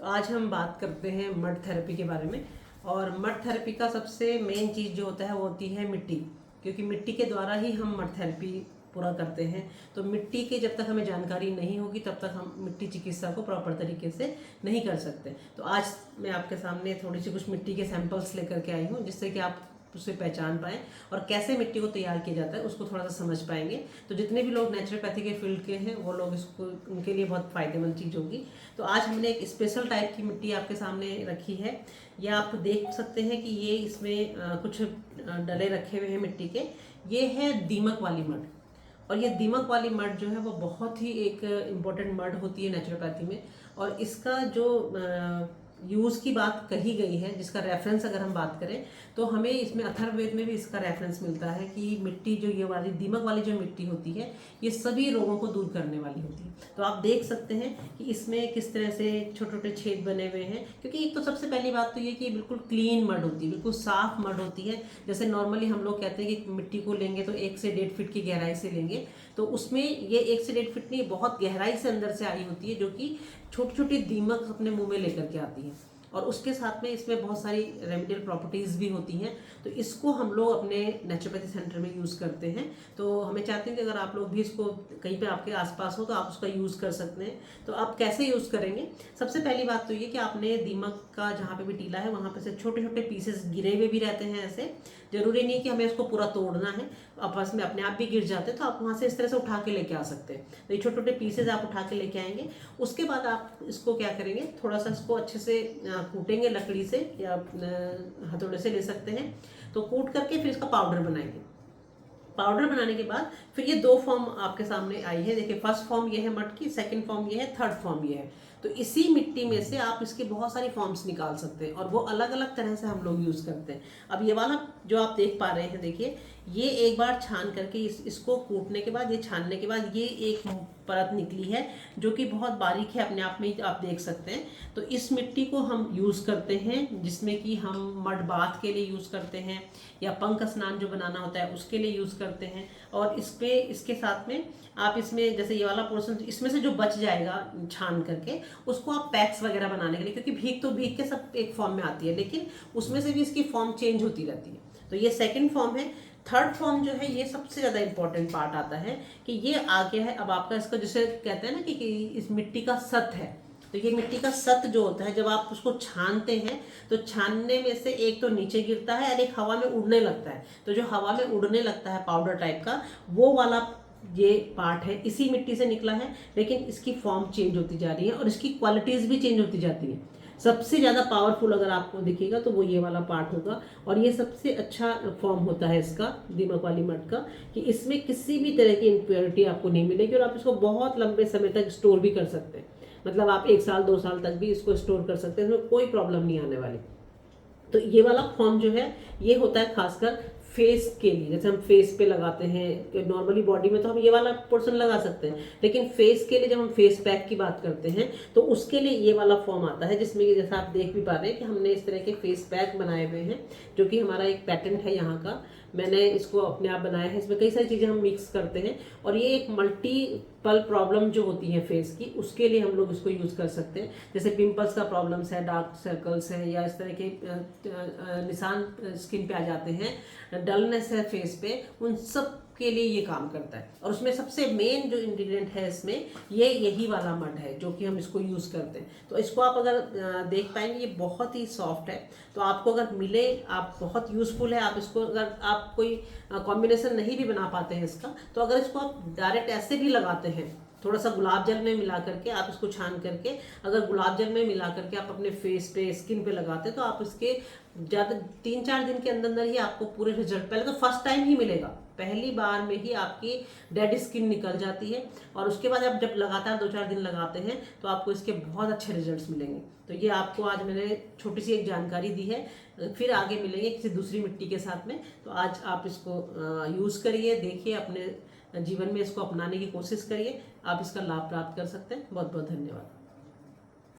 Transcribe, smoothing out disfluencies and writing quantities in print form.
आज हम बात करते हैं मड थेरेपी के बारे में। और मड थेरेपी का सबसे मेन चीज़ जो होता है वो होती है मिट्टी, क्योंकि मिट्टी के द्वारा ही हम मड थेरेपी पूरा करते हैं। तो मिट्टी की जब तक हमें जानकारी नहीं होगी तब तक हम मिट्टी चिकित्सा को प्रॉपर तरीके से नहीं कर सकते। तो आज मैं आपके सामने थोड़ी सी कुछ मिट्टी के सैंपल्स लेकर के आई हूँ, जिससे कि आप उसे पहचान पाएँ और कैसे मिट्टी को तैयार किया जाता है उसको थोड़ा सा समझ पाएंगे। तो जितने भी लोग नेचुरोपैथी के फील्ड के हैं वो लोग इसको उनके लिए बहुत फ़ायदेमंद चीज़ होगी। तो आज हमने एक स्पेशल टाइप की मिट्टी आपके सामने रखी है। ये आप देख सकते हैं कि ये इसमें कुछ डले रखे हुए हैं मिट्टी के। ये है दीमक वाली मड, और ये दीमक वाली मड जो है वो बहुत ही एक इम्पॉर्टेंट मड होती है नेचुरोपैथी में। और इसका जो यूज़ की बात कही गई है, जिसका रेफरेंस अगर हम बात करें तो हमें इसमें अथर्ववेद में भी इसका रेफरेंस मिलता है कि मिट्टी जो ये वाली दीमक वाली जो मिट्टी होती है ये सभी रोगों को दूर करने वाली होती है। तो आप देख सकते हैं कि इसमें किस तरह से छोटे छोटे छेद बने हुए हैं, क्योंकि एक तो सबसे पहली बात तो ये कि बिल्कुल क्लीन मड होती है, बिल्कुल साफ मड होती है। जैसे नॉर्मली हम लोग कहते हैं कि मिट्टी को लेंगे तो 1 से 1.5 फीट की गहराई से लेंगे, तो उसमें ये 1 से 1.5 फीट नहीं, बहुत गहराई से अंदर से आई होती है, जो कि छोटी छोटी दीमक अपने मुंह में लेकर के आती है। और उसके साथ में इसमें बहुत सारी रेमेडियल प्रॉपर्टीज़ भी होती हैं। तो इसको हम लोग अपने नेचुरोपैथी सेंटर में यूज़ करते हैं। तो हमें चाहते हैं कि अगर आप लोग भी इसको कहीं पे आपके आसपास हो तो आप उसका यूज़ कर सकते हैं। तो आप कैसे यूज़ करेंगे? सबसे पहली बात तो ये कि आपने दीमक का जहाँ पे भी टीला है वहाँ पे से छोटे छोटे पीसेस गिरे हुए भी रहते हैं। ऐसे जरूरी नहीं कि हमें उसको पूरा तोड़ना है, आपस में अपने आप भी गिर जाते हैं तो आप वहाँ से इस तरह से उठा के लेके आ सकते हैं। तो ये छोटे छोटे पीसेज आप उठा के लेके आएंगे। उसके बाद आप इसको क्या करेंगे, थोड़ा सा इसको अच्छे से कूटेंगे लकड़ी से या हथौड़े से ले सकते हैं। तो कूट करके फिर इसका पाउडर बनाएंगे। पाउडर बनाने के बाद फिर ये 2 फॉर्म आपके सामने आई है। देखिए, फर्स्ट फॉर्म ये है मड की, सेकंड फॉर्म ये है, थर्ड फॉर्म ये है। तो इसी मिट्टी में से आप इसके बहुत सारी फॉर्म्स निकाल सकते हैं और वो अलग अलग तरह से हम लोग यूज़ करते हैं। अब ये वाला जो आप देख पा रहे हैं, देखिए ये एक बार छान करके इसको कूटने के बाद, ये छानने के बाद ये एक परत निकली है जो कि बहुत बारीक है, अपने आप में आप देख सकते हैं। तो इस मिट्टी को हम यूज़ करते हैं, जिसमें कि हम मड बाथ के लिए यूज़ करते हैं या पंख स्नान जो बनाना होता है उसके लिए यूज़ करते हैं। और इसके साथ में आप इसमें जैसे ये वाला पोर्शन इसमें से जो बच जाएगा छान करके, उसको आप पैक्स वगैरह बनाने के लिए, क्योंकि भीग के सब एक फॉर्म में आती है, लेकिन उसमें से भी इसकी फॉर्म चेंज होती रहती है। तो ये सेकेंड फॉर्म है। थर्ड फॉर्म जो है ये सबसे ज़्यादा इंपॉर्टेंट पार्ट आता है कि ये आ गया है अब आपका, इसका जिसे कहते हैं ना कि इस मिट्टी का सत है। तो ये मिट्टी का सत जो होता है, जब आप उसको छानते हैं तो छानने में से एक तो नीचे गिरता है और एक हवा में उड़ने लगता है। तो जो हवा में उड़ने लगता है पाउडर टाइप का, वो वाला ये पार्ट है, इसी मिट्टी से निकला है, लेकिन इसकी फॉर्म चेंज होती जा रही है और इसकी क्वालिटीज़ भी चेंज होती जाती हैं। सबसे ज़्यादा पावरफुल अगर आपको दिखेगा तो वो ये वाला पार्ट होगा, और ये सबसे अच्छा फॉर्म होता है इसका, दीमक वाली मड का, कि इसमें किसी भी तरह की इम्प्योरिटी आपको नहीं मिलेगी और आप इसको बहुत लंबे समय तक स्टोर भी कर सकते हैं। मतलब आप 1 साल 2 साल तक भी इसको स्टोर कर सकते हैं, इसमें कोई प्रॉब्लम नहीं आने वाली। तो ये वाला फॉर्म जो है ये होता है खासकर फेस के लिए। जैसे हम फेस पे लगाते हैं, नॉर्मली बॉडी में तो हम ये वाला पोर्शन लगा सकते हैं, लेकिन फेस के लिए जब हम फेस पैक की बात करते हैं तो उसके लिए ये वाला फॉर्म आता है, जिसमें कि जैसा आप देख भी पा रहे हैं कि हमने इस तरह के फेस पैक बनाए हुए हैं, जो कि हमारा एक पैटेंट है यहाँ का। मैंने इसको अपने आप बनाया है। इसमें कई सारी चीज़ें हम मिक्स करते हैं और ये एक मल्टीपल प्रॉब्लम जो होती है फेस की, उसके लिए हम लोग इसको यूज़ कर सकते हैं। जैसे पिंपल्स का प्रॉब्लम्स है, डार्क सर्कल्स है, या इस तरह के निशान स्किन पे आ जाते हैं, डलनेस है फेस पे, उन सब के लिए ये काम करता है। और उसमें सबसे मेन जो इंग्रेडिएंट है इसमें, ये यही वाला मड है जो कि हम इसको यूज़ करते हैं। तो इसको आप अगर देख पाएंगे ये बहुत ही सॉफ्ट है। तो आपको अगर मिले, आप बहुत यूज़फुल है। आप इसको अगर आप कोई कॉम्बिनेशन नहीं भी बना पाते हैं इसका, तो अगर इसको आप डायरेक्ट ऐसे भी लगाते हैं, थोड़ा सा गुलाब जल में मिला करके आप इसको छान करके अगर गुलाब जल में मिला करके आप अपने फेस पे, स्किन पे लगाते हैं, तो आप इसके ज़्यादा 3-4 दिन के अंदर अंदर ही आपको पूरे रिजल्ट, पहले तो फर्स्ट टाइम ही मिलेगा, पहली बार में ही आपकी डेड स्किन निकल जाती है। और उसके बाद आप जब लगातार 2-4 दिन लगाते हैं तो आपको इसके बहुत अच्छे रिजल्ट्स मिलेंगे। तो ये आपको आज मैंने छोटी सी एक जानकारी दी है। फिर आगे मिलेंगे किसी दूसरी मिट्टी के साथ में। तो आज आप इसको यूज़ करिए, देखिए, अपने जीवन में इसको अपनाने की कोशिश करिए, आप इसका लाभ प्राप्त कर सकते हैं। बहुत बहुत धन्यवाद।